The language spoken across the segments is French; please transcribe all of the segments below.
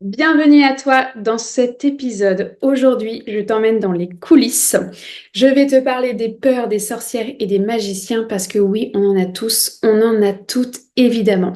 Bienvenue à toi dans cet épisode. Aujourd'hui, je t'emmène dans les coulisses. Je vais te parler des peurs des sorcières et des magiciens parce que oui, on en a tous, on en a toutes évidemment.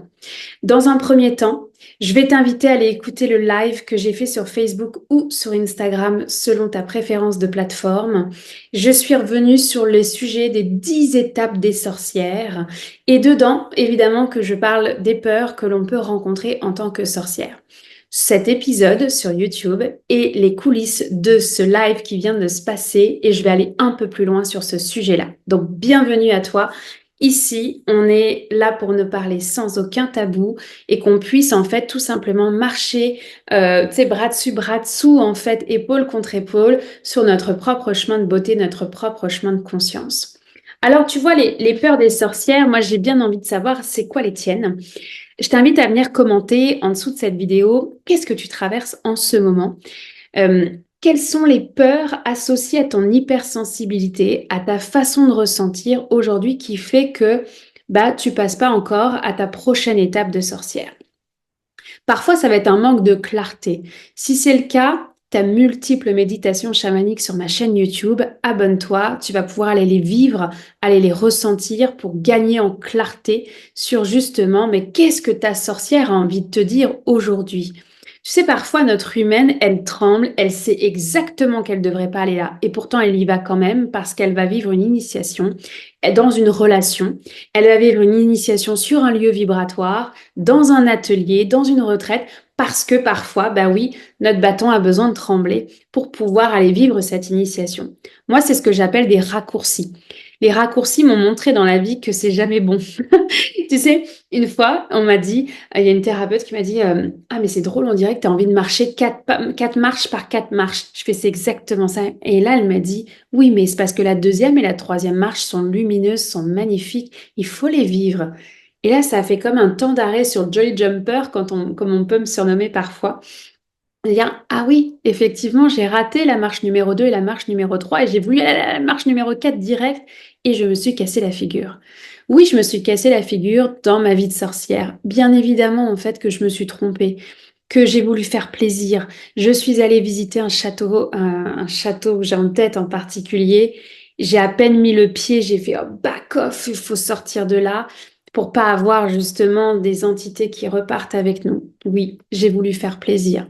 Dans un premier temps, je vais t'inviter à aller écouter le live que j'ai fait sur Facebook ou sur Instagram selon ta préférence de plateforme. Je suis revenue sur le sujet des 10 étapes des sorcières et dedans, évidemment, que je parle des peurs que l'on peut rencontrer en tant que sorcière. Cet épisode sur YouTube et les coulisses de ce live qui vient de se passer et je vais aller un peu plus loin sur ce sujet-là. Donc, bienvenue à toi. Ici, on est là pour ne parler sans aucun tabou et qu'on puisse en fait tout simplement marcher, bras dessus, bras dessous, en fait, épaule contre épaule, sur notre propre chemin de beauté, notre propre chemin de conscience. Alors, tu vois, les peurs des sorcières, moi j'ai bien envie de savoir c'est quoi les tiennes. Je t'invite à venir commenter en dessous de cette vidéo, qu'est-ce que tu traverses en ce moment? Quelles sont les peurs associées à ton hypersensibilité, à ta façon de ressentir aujourd'hui qui fait que tu passes pas encore à ta prochaine étape de sorcière? Parfois, ça va être un manque de clarté. Si c'est le cas, tu as multiples méditations chamaniques sur ma chaîne YouTube. Abonne-toi, tu vas pouvoir aller les vivre, aller les ressentir pour gagner en clarté sur justement, mais qu'est-ce que ta sorcière a envie de te dire aujourd'hui? Tu sais, parfois, notre humaine, elle tremble, elle sait exactement qu'elle ne devrait pas aller là. Et pourtant, elle y va quand même parce qu'elle va vivre une initiation dans une relation. Elle va vivre une initiation sur un lieu vibratoire, dans un atelier, dans une retraite, parce que parfois, bah oui, notre bâton a besoin de trembler pour pouvoir aller vivre cette initiation. Moi, c'est ce que j'appelle des raccourcis. Les raccourcis m'ont montré dans la vie que c'est jamais bon. Tu sais, une fois, on m'a dit, il y a une thérapeute qui m'a dit, ah mais c'est drôle, on dirait que tu as envie de marcher quatre marches par quatre marches. Je fais, c'est exactement ça. Et là, elle m'a dit, oui, mais c'est parce que la deuxième et la troisième marche sont lumineuses, sont magnifiques, il faut les vivre. Et là, ça a fait comme un temps d'arrêt sur le Jolly Jumper, comme on peut me surnommer parfois. Dire, ah oui, effectivement, j'ai raté la marche numéro 2 et la marche numéro 3 et j'ai voulu aller à la marche numéro 4 direct et je me suis cassé la figure. Oui, je me suis cassé la figure dans ma vie de sorcière. Bien évidemment, en fait, que je me suis trompée, que j'ai voulu faire plaisir. Je suis allée visiter un château que j'ai en tête en particulier. J'ai à peine mis le pied, j'ai fait, oh, back off, il faut sortir de là pour pas avoir justement des entités qui repartent avec nous. Oui, j'ai voulu faire plaisir.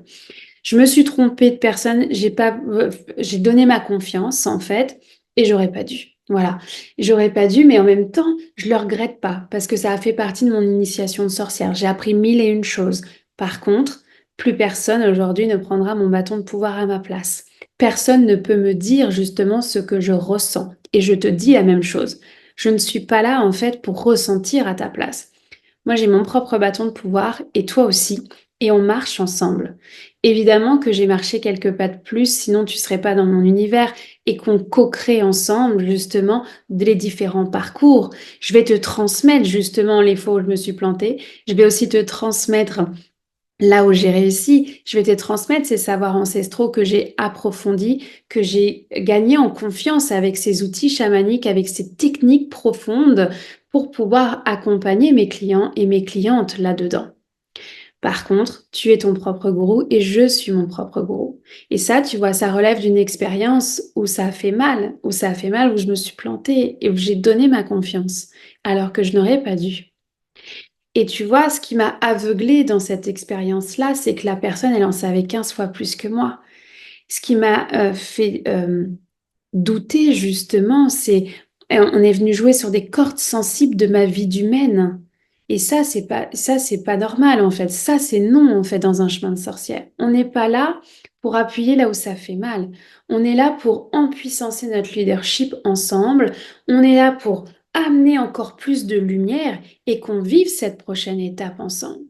Je me suis trompée de personne, j'ai donné ma confiance en fait, et j'aurais pas dû. Voilà, j'aurais pas dû, mais en même temps, je le regrette pas parce que ça a fait partie de mon initiation de sorcière. J'ai appris mille et une choses. Par contre, plus personne aujourd'hui ne prendra mon bâton de pouvoir à ma place. Personne ne peut me dire justement ce que je ressens. Et je te dis la même chose. Je ne suis pas là en fait pour ressentir à ta place. Moi, j'ai mon propre bâton de pouvoir et toi aussi, et on marche ensemble. Évidemment que j'ai marché quelques pas de plus, sinon tu serais pas dans mon univers et qu'on co-crée ensemble justement les différents parcours. Je vais te transmettre justement les fois où je me suis plantée. Je vais aussi te transmettre là où j'ai réussi. Je vais te transmettre ces savoirs ancestraux que j'ai approfondis, que j'ai gagnés en confiance avec ces outils chamaniques, avec ces techniques profondes pour pouvoir accompagner mes clients et mes clientes là-dedans. Par contre, tu es ton propre gourou et je suis mon propre gourou. Et ça, tu vois, ça relève d'une expérience où ça a fait mal, où je me suis plantée et où j'ai donné ma confiance, alors que je n'aurais pas dû. Et tu vois, ce qui m'a aveuglée dans cette expérience-là, c'est que la personne, elle en savait 15 fois plus que moi. Ce qui m'a fait douter, justement, c'est on est venu jouer sur des cordes sensibles de ma vie d'humaine. Et ça, c'est pas normal, en fait. Ça, c'est non, en fait, dans un chemin de sorcière. On n'est pas là pour appuyer là où ça fait mal. On est là pour empuissancer notre leadership ensemble. On est là pour amener encore plus de lumière et qu'on vive cette prochaine étape ensemble.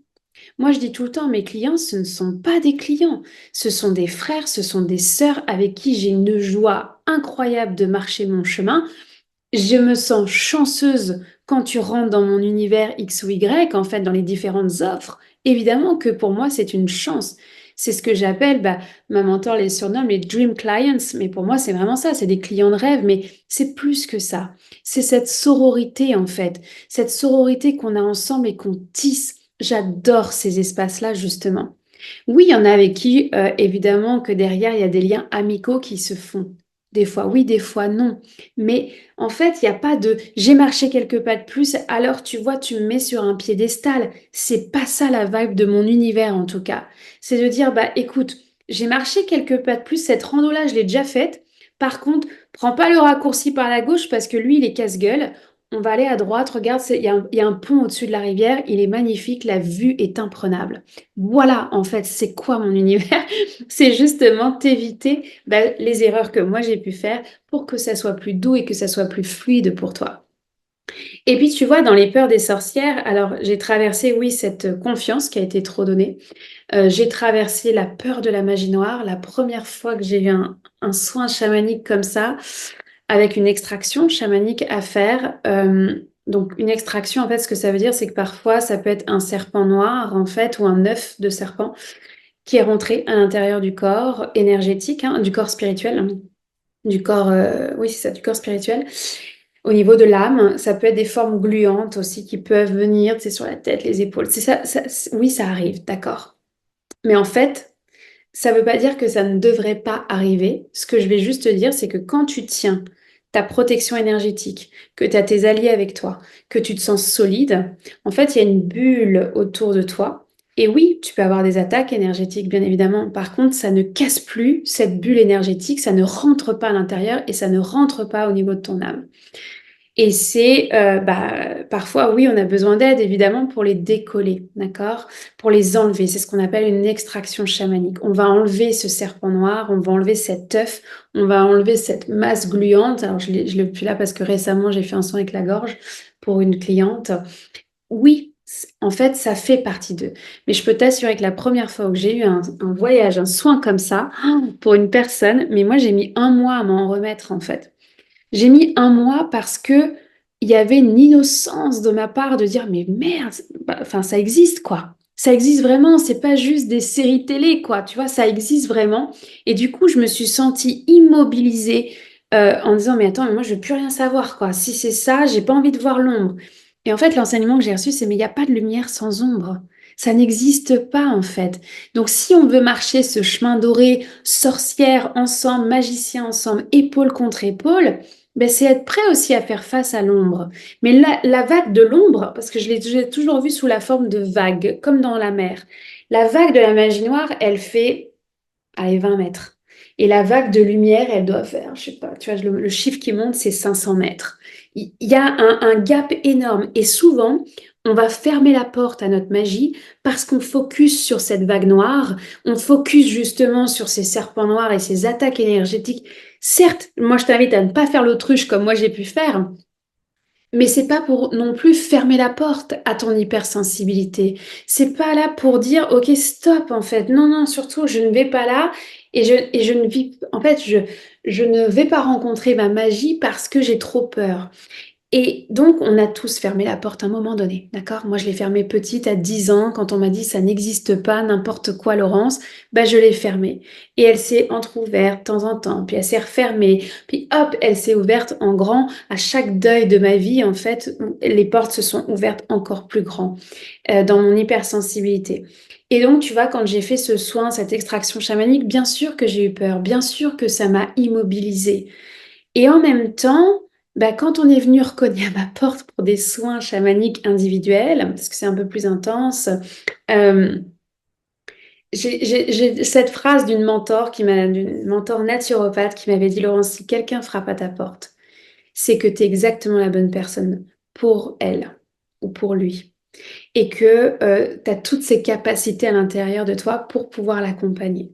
Moi, je dis tout le temps, mes clients, ce ne sont pas des clients, ce sont des frères, ce sont des sœurs avec qui j'ai une joie incroyable de marcher mon chemin. Je me sens chanceuse quand tu rentres dans mon univers X ou Y, en fait, dans les différentes offres. Évidemment que pour moi, c'est une chance. C'est ce que j'appelle, ma mentor les surnomme les dream clients, mais pour moi, c'est vraiment ça, c'est des clients de rêve, mais c'est plus que ça. C'est cette sororité, en fait, cette sororité qu'on a ensemble et qu'on tisse. J'adore ces espaces-là, justement. Oui, il y en a avec qui, évidemment, que derrière, il y a des liens amicaux qui se font. Des fois oui, des fois non. Mais en fait, il y a pas de j'ai marché quelques pas de plus, alors tu vois, tu me mets sur un piédestal. C'est pas ça la vibe de mon univers, en tout cas. C'est de dire, bah écoute, j'ai marché quelques pas de plus, cette rando-là, je l'ai déjà faite. Par contre, prends pas le raccourci par la gauche parce que lui, il est casse-gueule. On va aller à droite, regarde, il y a un pont au-dessus de la rivière, il est magnifique, la vue est imprenable. Voilà, en fait, c'est quoi mon univers? C'est justement t'éviter les erreurs que moi j'ai pu faire pour que ça soit plus doux et que ça soit plus fluide pour toi. Et puis, tu vois, dans les peurs des sorcières, alors j'ai traversé, oui, cette confiance qui a été trop donnée. J'ai traversé la peur de la magie noire. La première fois que j'ai eu un soin chamanique comme ça, avec une extraction chamanique à faire. Donc, une extraction, en fait, ce que ça veut dire, c'est que parfois, ça peut être un serpent noir, en fait, ou un œuf de serpent qui est rentré à l'intérieur du corps énergétique, hein, du corps spirituel, hein, du corps, oui, c'est ça, du corps spirituel. Au niveau de l'âme, ça peut être des formes gluantes aussi qui peuvent venir, tu sais, sur la tête, les épaules. C'est ça, oui, ça arrive, d'accord. Mais en fait, ça ne veut pas dire que ça ne devrait pas arriver. Ce que je vais juste te dire, c'est que quand tu tiens ta protection énergétique, que tu as tes alliés avec toi, que tu te sens solide, en fait, il y a une bulle autour de toi. Et oui, tu peux avoir des attaques énergétiques, bien évidemment. Par contre, ça ne casse plus cette bulle énergétique, ça ne rentre pas à l'intérieur et ça ne rentre pas au niveau de ton âme. Et c'est, parfois, oui, on a besoin d'aide, évidemment, pour les décoller, d'accord? Pour les enlever. C'est ce qu'on appelle une extraction chamanique. On va enlever ce serpent noir, on va enlever cet œuf, on va enlever cette masse gluante. Alors, je l'ai plus là parce que récemment, j'ai fait un soin avec la gorge pour une cliente. Oui, en fait, ça fait partie d'eux. Mais je peux t'assurer que la première fois que j'ai eu un voyage, un soin comme ça, pour une personne, mais moi, j'ai mis 1 mois à m'en remettre, en fait. J'ai mis 1 mois parce que il y avait une innocence de ma part de dire mais merde, enfin ça existe quoi. Ça existe vraiment, c'est pas juste des séries télé quoi, tu vois, ça existe vraiment. Et du coup, je me suis sentie immobilisée en disant mais attends, mais moi je veux plus rien savoir quoi. Si c'est ça, j'ai pas envie de voir l'ombre. Et en fait, l'enseignement que j'ai reçu, c'est mais il n'y a pas de lumière sans ombre. Ça n'existe pas en fait. Donc si on veut marcher ce chemin doré, sorcière ensemble, magicien ensemble, épaule contre épaule, ben, c'est être prêt aussi à faire face à l'ombre. Mais la vague de l'ombre, parce que j'ai toujours vu sous la forme de vague, comme dans la mer. La vague de la magie noire, elle fait, allez, 20 mètres. Et la vague de lumière, elle doit faire, je sais pas, tu vois, le chiffre qui monte, c'est 500 mètres. Il y a un gap énorme. Et souvent, on va fermer la porte à notre magie parce qu'on focus sur cette vague noire. On focus justement sur ces serpents noirs et ces attaques énergétiques. Certes, moi je t'invite à ne pas faire l'autruche comme moi j'ai pu faire, mais c'est pas pour non plus fermer la porte à ton hypersensibilité. C'est pas là pour dire ok stop en fait. Non non, surtout je ne vais pas là et je ne vis en fait je ne vais pas rencontrer ma magie parce que j'ai trop peur. Et donc, on a tous fermé la porte à un moment donné, d'accord? Moi, je l'ai fermée petite à 10 ans, quand on m'a dit ça n'existe pas, n'importe quoi, Laurence, bah, je l'ai fermée. Et elle s'est entrouverte de temps en temps, puis elle s'est refermée, puis hop, elle s'est ouverte en grand. À chaque deuil de ma vie, en fait, les portes se sont ouvertes encore plus grand dans mon hypersensibilité. Et donc, tu vois, quand j'ai fait ce soin, cette extraction chamanique, bien sûr que j'ai eu peur, bien sûr que ça m'a immobilisée. Et en même temps, bah, quand on est venu recogner à ma porte pour des soins chamaniques individuels, parce que c'est un peu plus intense, euh, j'ai cette phrase d'une mentor naturopathe qui m'avait dit, Laurence, si quelqu'un frappe à ta porte, c'est que tu es exactement la bonne personne pour elle ou pour lui. Et que tu as toutes ces capacités à l'intérieur de toi pour pouvoir l'accompagner.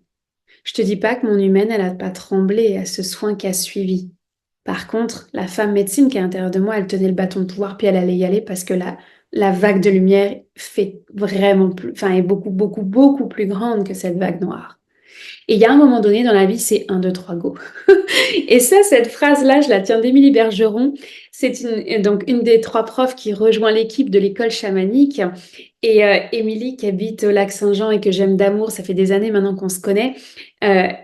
Je te dis pas que mon humaine, elle n'a pas tremblé à ce soin qui a suivi. Par contre, la femme médecine qui est à l'intérieur de moi, elle tenait le bâton de pouvoir, puis elle allait y aller parce que la vague de lumière fait vraiment plus, enfin, est beaucoup, beaucoup, beaucoup plus grande que cette vague noire. Et il y a un moment donné dans la vie, c'est un, 2, 3, go. Et ça, cette phrase-là, je la tiens d'Émilie Bergeron. C'est donc une des 3 profs qui rejoint l'équipe de l'école chamanique. Et Émilie, qui habite au Lac-Saint-Jean et que j'aime d'amour, ça fait des années maintenant qu'on se connaît.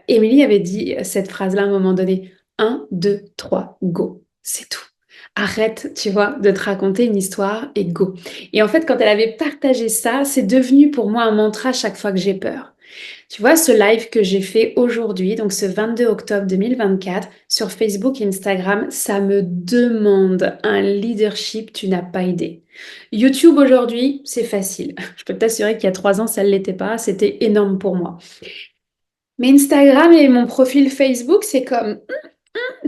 Émilie avait dit cette phrase-là à un moment donné. Un, 2, 3, go. C'est tout. Arrête, tu vois, de te raconter une histoire et go. Et en fait, quand elle avait partagé ça, c'est devenu pour moi un mantra chaque fois que j'ai peur. Tu vois, ce live que j'ai fait aujourd'hui, donc ce 22 octobre 2024, sur Facebook et Instagram, ça me demande un leadership, tu n'as pas idée. YouTube aujourd'hui, c'est facile. Je peux t'assurer qu'il y a 3 ans, ça ne l'était pas. C'était énorme pour moi. Mais Instagram et mon profil Facebook, c'est comme,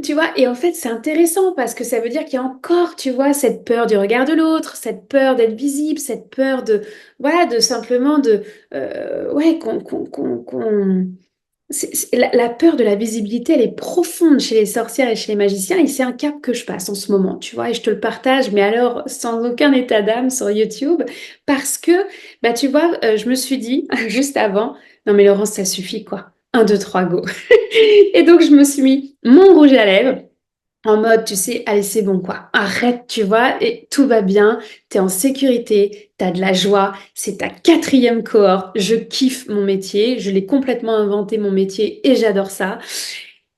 tu vois, et en fait, c'est intéressant parce que ça veut dire qu'il y a encore, tu vois, cette peur du regard de l'autre, cette peur d'être visible, cette peur de, voilà, de simplement de, ouais, la peur de la visibilité, elle est profonde chez les sorcières et chez les magiciens, et c'est un cap que je passe en ce moment, tu vois, et je te le partage, mais alors sans aucun état d'âme sur YouTube, parce que, bah, tu vois, je me suis dit juste avant, non mais Laurence, ça suffit quoi, un, deux, trois, go. Et donc je me suis mis mon rouge à lèvres, en mode, tu sais, allez, c'est bon, quoi. Arrête, tu vois, et tout va bien. T'es en sécurité, t'as de la joie. C'est ta 4e cohorte. Je kiffe mon métier. Je l'ai complètement inventé, mon métier, et j'adore ça.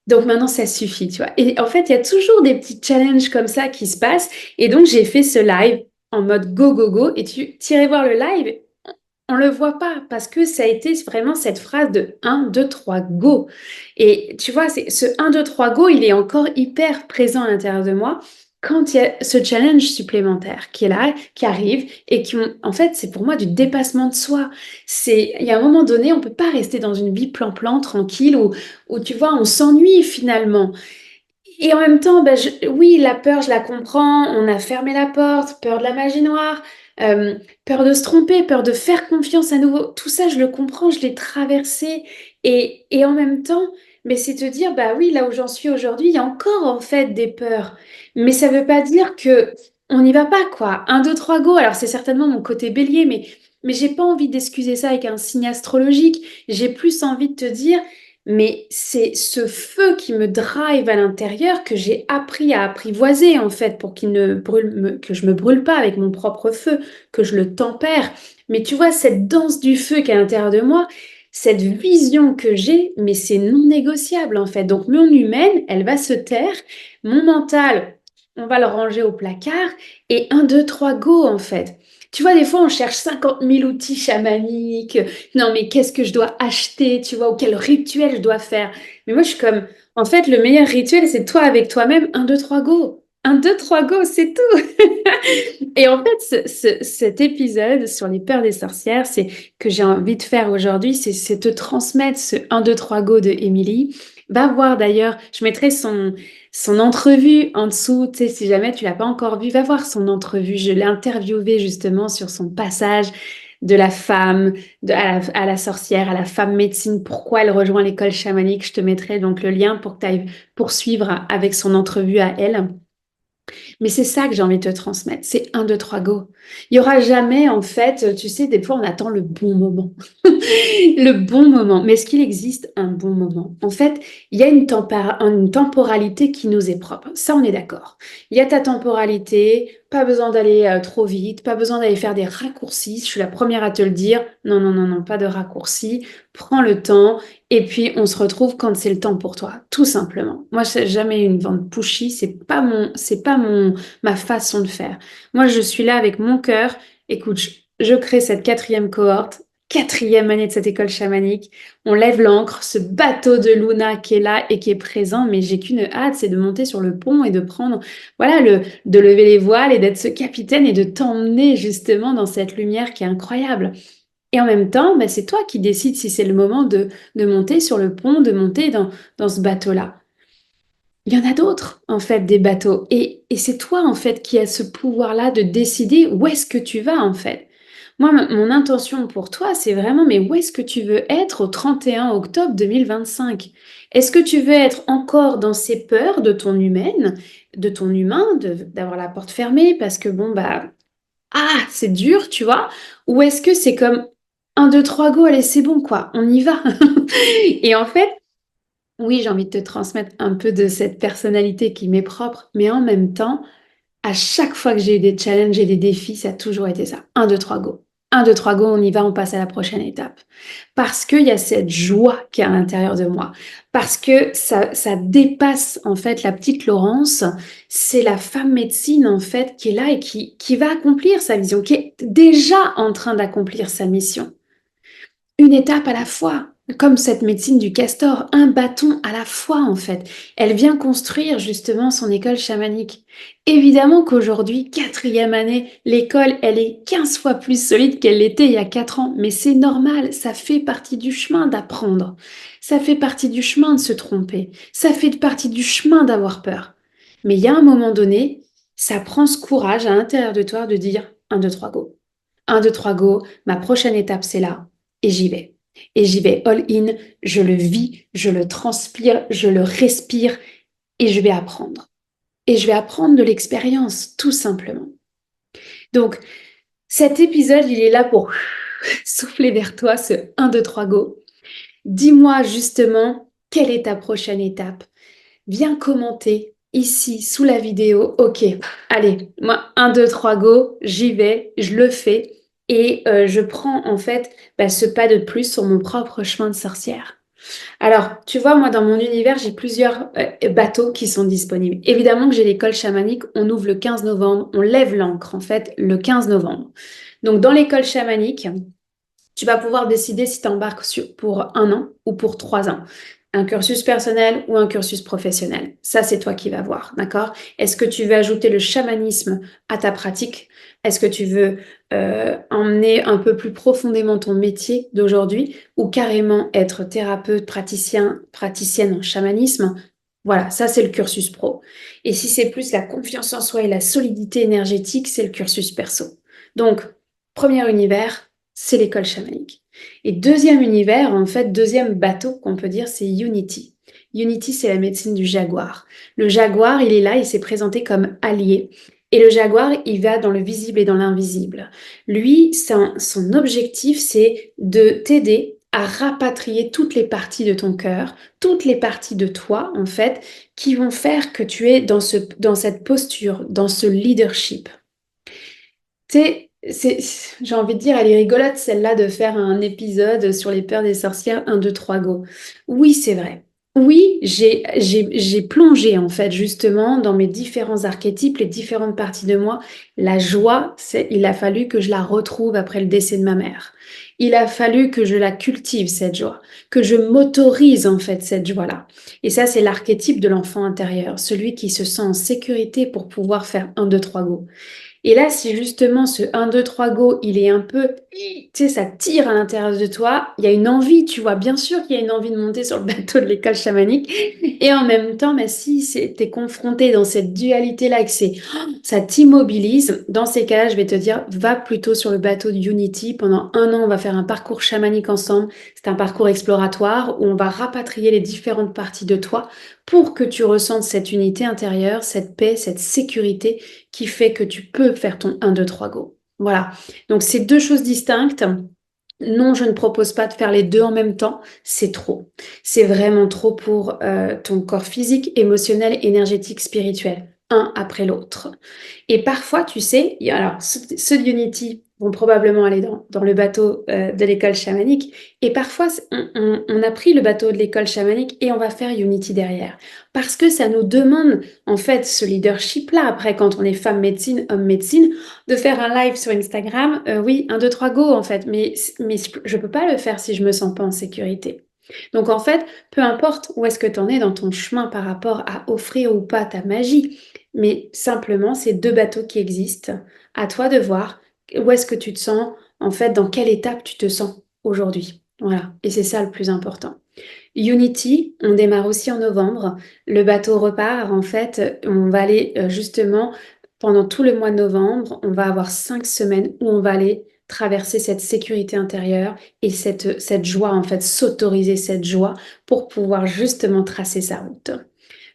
Donc maintenant, ça suffit, tu vois. Et en fait, il y a toujours des petits challenges comme ça qui se passent. Et donc, j'ai fait ce live en mode go, go, go. Et tu irais voir le live, on le voit pas parce que ça a été vraiment cette phrase de un 2 3 go. Et tu vois, c'est ce un 2 3 go, il est encore hyper présent à l'intérieur de moi quand il y a ce challenge supplémentaire qui est là, qui arrive et qui, en fait, c'est pour moi du dépassement de soi. Il y a un moment donné, on peut pas rester dans une vie plan-plan, tranquille, où tu vois, on s'ennuie finalement. Et en même temps, ben, oui, la peur, je la comprends. On a fermé la porte, peur de la magie noire, euh, peur de se tromper, peur de faire confiance à nouveau. Tout ça, je le comprends, je l'ai traversé. Et en même temps, mais c'est te dire, bah oui, là où j'en suis aujourd'hui, il y a encore en fait des peurs. Mais ça ne veut pas dire que on n'y va pas, quoi. Un, deux, trois, go. Alors c'est certainement mon côté bélier, mais j'ai pas envie d'excuser ça avec un signe astrologique. J'ai plus envie de te dire. Mais c'est ce feu qui me drive à l'intérieur que j'ai appris à apprivoiser en fait pour qu'il ne que je me brûle pas avec mon propre feu, que je le tempère. Mais tu vois, cette danse du feu qui est à l'intérieur de moi, cette vision que j'ai, mais c'est non négociable en fait. Donc mon humaine, elle va se taire, mon mental, on va le ranger au placard et un, deux, trois, go en fait. Tu vois, des fois, on cherche 50 000 outils chamaniques, non, mais qu'est-ce que je dois acheter, tu vois, ou quel rituel je dois faire. Mais moi, je suis comme, en fait, le meilleur rituel, c'est toi avec toi-même. Un, deux, trois, go. Un, deux, trois, go, c'est tout. Et en fait, cet épisode sur les peurs des sorcières, c'est que j'ai envie de faire aujourd'hui, c'est te transmettre ce un 2 3 go de Émilie. Va voir d'ailleurs, je mettrai son entrevue en dessous, tu sais, si jamais tu l'as pas encore vu, va voir son entrevue. Je l'ai interviewée justement sur son passage de la femme à la sorcière, à la femme médecine, pourquoi elle rejoint l'école chamanique. Je te mettrai donc le lien pour que tu ailles poursuivre avec son entrevue à elle. Mais c'est ça que j'ai envie de te transmettre. C'est un, deux, trois, go. Il y aura jamais, en fait, tu sais, des fois, on attend le bon moment. Le bon moment. Mais est-ce qu'il existe un bon moment? En fait, il y a une temporalité qui nous est propre. Ça, on est d'accord. Il y a ta temporalité, pas besoin d'aller trop vite, pas besoin d'aller faire des raccourcis. Je suis la première à te le dire. Non, non, non, non, pas de raccourcis. Prends le temps. Et puis, on se retrouve quand c'est le temps pour toi, tout simplement. Moi, je n'ai jamais eu une vente pushy, ma façon de faire. Moi, je suis là avec mon cœur. Écoute, je crée cette 4e cohorte, 4e année de cette école chamanique. On lève l'ancre, ce bateau de Luna qui est là et qui est présent, mais j'ai qu'une hâte, c'est de monter sur le pont et de prendre, voilà, de lever les voiles et d'être ce capitaine et de t'emmener justement dans cette lumière qui est incroyable. Et en même temps, bah, c'est toi qui décides si c'est le moment de monter sur le pont, de monter dans ce bateau-là. Il y en a d'autres, en fait, des bateaux. Et c'est toi, en fait, qui as ce pouvoir-là de décider où est-ce que tu vas, en fait. Moi, mon intention pour toi, c'est vraiment, mais où est-ce que tu veux être au 31 octobre 2025? Est-ce que tu veux être encore dans ces peurs de ton humaine, de ton humain, d'avoir la porte fermée parce que, bon, bah, c'est dur, tu vois? Ou est-ce que c'est comme un, deux, trois, go, allez, c'est bon, quoi, on y va. Et en fait, oui, j'ai envie de te transmettre un peu de cette personnalité qui m'est propre, mais en même temps, à chaque fois que j'ai eu des challenges et des défis, ça a toujours été ça. Un, deux, trois, go. Un, deux, trois, go, on y va, on passe à la prochaine étape. Parce qu'il y a cette joie qui est à l'intérieur de moi. Parce que ça dépasse, en fait, la petite Laurence. C'est la femme médecine, en fait, qui est là et qui va accomplir sa vision, qui est déjà en train d'accomplir sa mission. une étape à la fois, comme cette médecine du castor, un bâton à la fois en fait. Elle vient construire justement son école chamanique. Évidemment qu'aujourd'hui, quatrième année, l'école, elle est 15 fois plus solide qu'elle l'était il y a 4 ans, mais c'est normal, ça fait partie du chemin d'apprendre. Ça fait partie du chemin de se tromper. Ça fait partie du chemin d'avoir peur. Mais il y a un moment donné, ça prend ce courage à l'intérieur de toi de dire un 2 3 go. Un 2 3 go, ma prochaine étape, c'est là et j'y vais. Et j'y vais all-in, je le vis, je le transpire, je le respire et je vais apprendre. Et je vais apprendre de l'expérience, tout simplement. Donc, cet épisode, il est là pour souffler vers toi ce 1, 2, 3, go. Dis-moi justement quelle est ta prochaine étape. Viens commenter ici sous la vidéo. Ok, allez, moi 1, 2, 3, go, j'y vais, je le fais et je prends en fait ce pas de plus sur mon propre chemin de sorcière. Alors, tu vois, moi dans mon univers, j'ai plusieurs bateaux qui sont disponibles. Évidemment que j'ai l'école chamanique, on ouvre le 15 novembre, on lève l'ancre en fait le 15 novembre. Donc dans l'école chamanique, tu vas pouvoir décider si tu embarques pour 1 an ou pour 3 ans. Un cursus personnel ou un cursus professionnel. Ça, c'est toi qui vas voir, d'accord? Est-ce que tu veux ajouter le chamanisme à ta pratique? Est-ce que tu veux emmener un peu plus profondément ton métier d'aujourd'hui ou carrément être thérapeute, praticien, praticienne en chamanisme? Voilà, ça c'est le cursus pro. Et si c'est plus la confiance en soi et la solidité énergétique, c'est le cursus perso. Donc, premier univers, c'est l'école chamanique. Et deuxième univers, en fait, deuxième bateau qu'on peut dire, c'est Unity. Unity, c'est la médecine du jaguar. Le jaguar, il est là, il s'est présenté comme allié. Et le jaguar, il va dans le visible et dans l'invisible. Lui, son objectif, c'est de t'aider à rapatrier toutes les parties de ton cœur, toutes les parties de toi, en fait, qui vont faire que tu es dans cette posture, dans ce leadership. J'ai envie de dire, elle est rigolote celle-là de faire un épisode sur les peurs des sorcières 1, 2, 3, go. Oui, c'est vrai. Oui, j'ai plongé en fait justement dans mes différents archétypes, les différentes parties de moi. La joie, il a fallu que je la retrouve après le décès de ma mère. Il a fallu que je la cultive, cette joie, que je m'autorise en fait cette joie-là. Et ça, c'est l'archétype de l'enfant intérieur, celui qui se sent en sécurité pour pouvoir faire 1, 2, 3, go. Et là, si justement ce 1, 2, 3, go, il est un peu, tu sais, ça tire à l'intérieur de toi, il y a une envie, tu vois, bien sûr qu'il y a une envie de monter sur le bateau de l'école chamanique. Et en même temps, si tu es confronté dans cette dualité-là, et que ça t'immobilise, dans ces cas-là, je vais te dire, va plutôt sur le bateau de Unity. Pendant 1 an, on va faire un parcours chamanique ensemble. C'est un parcours exploratoire où on va rapatrier les différentes parties de toi pour que tu ressentes cette unité intérieure, cette paix, cette sécurité qui fait que tu peux faire ton 1, 2, 3, go. Voilà. Donc, c'est deux choses distinctes. Non, je ne propose pas de faire les deux en même temps. C'est trop. C'est vraiment trop pour ton corps physique, émotionnel, énergétique, spirituel. Un après l'autre. Et parfois, tu sais, alors ceux de Unity vont probablement aller dans le bateau de l'école chamanique. Et parfois, on a pris le bateau de l'école chamanique et on va faire Unity derrière. Parce que ça nous demande, en fait, ce leadership-là. Après, quand on est femme médecine, homme médecine, de faire un live sur Instagram, oui, 1, 2, 3, go, en fait. Mais je ne peux pas le faire si je ne me sens pas en sécurité. Donc, en fait, peu importe où est-ce que tu en es dans ton chemin par rapport à offrir ou pas ta magie, mais simplement, c'est deux bateaux qui existent. À toi de voir où est-ce que tu te sens, en fait, dans quelle étape tu te sens aujourd'hui. Voilà, et c'est ça le plus important. Unity, on démarre aussi en novembre. Le bateau repart, en fait, on va aller justement pendant tout le mois de novembre, on va avoir 5 semaines où on va aller traverser cette sécurité intérieure et cette joie, en fait, s'autoriser cette joie pour pouvoir justement tracer sa route.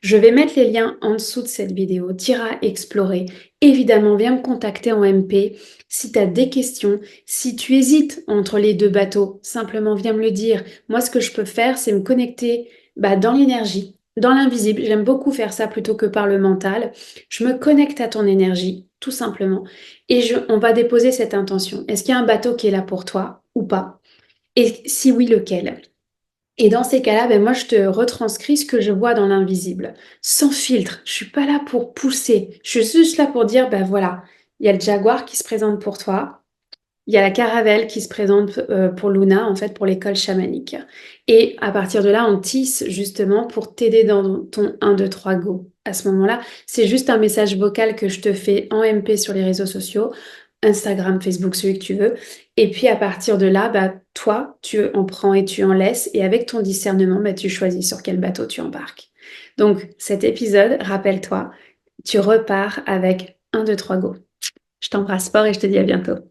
Je vais mettre les liens en dessous de cette vidéo. Tu iras explorer. Évidemment, viens me contacter en MP. Si tu as des questions, si tu hésites entre les deux bateaux, simplement viens me le dire. Moi, ce que je peux faire, c'est me connecter dans l'énergie, dans l'invisible. J'aime beaucoup faire ça plutôt que par le mental. Je me connecte à ton énergie, tout simplement. Et on va déposer cette intention. Est-ce qu'il y a un bateau qui est là pour toi ou pas? Et si oui, lequel? Et dans ces cas-là, moi, je te retranscris ce que je vois dans l'invisible, sans filtre. Je suis pas là pour pousser. Je suis juste là pour dire, voilà, il y a le jaguar qui se présente pour toi. il y a la Caravelle qui se présente, pour Luna, en fait, pour l'école chamanique et à partir de là, on tisse justement pour t'aider dans ton 1, 2, 3 go. À ce moment-là, c'est juste un message vocal que je te fais en MP sur les réseaux sociaux, Instagram, Facebook, celui que tu veux et puis à partir de là, bah, toi, tu en prends et tu en laisses et avec ton discernement, bah, tu choisis sur quel bateau tu embarques. Donc cet épisode, rappelle-toi, tu repars avec 1, 2, 3 go. Je t'embrasse fort et je te dis à bientôt.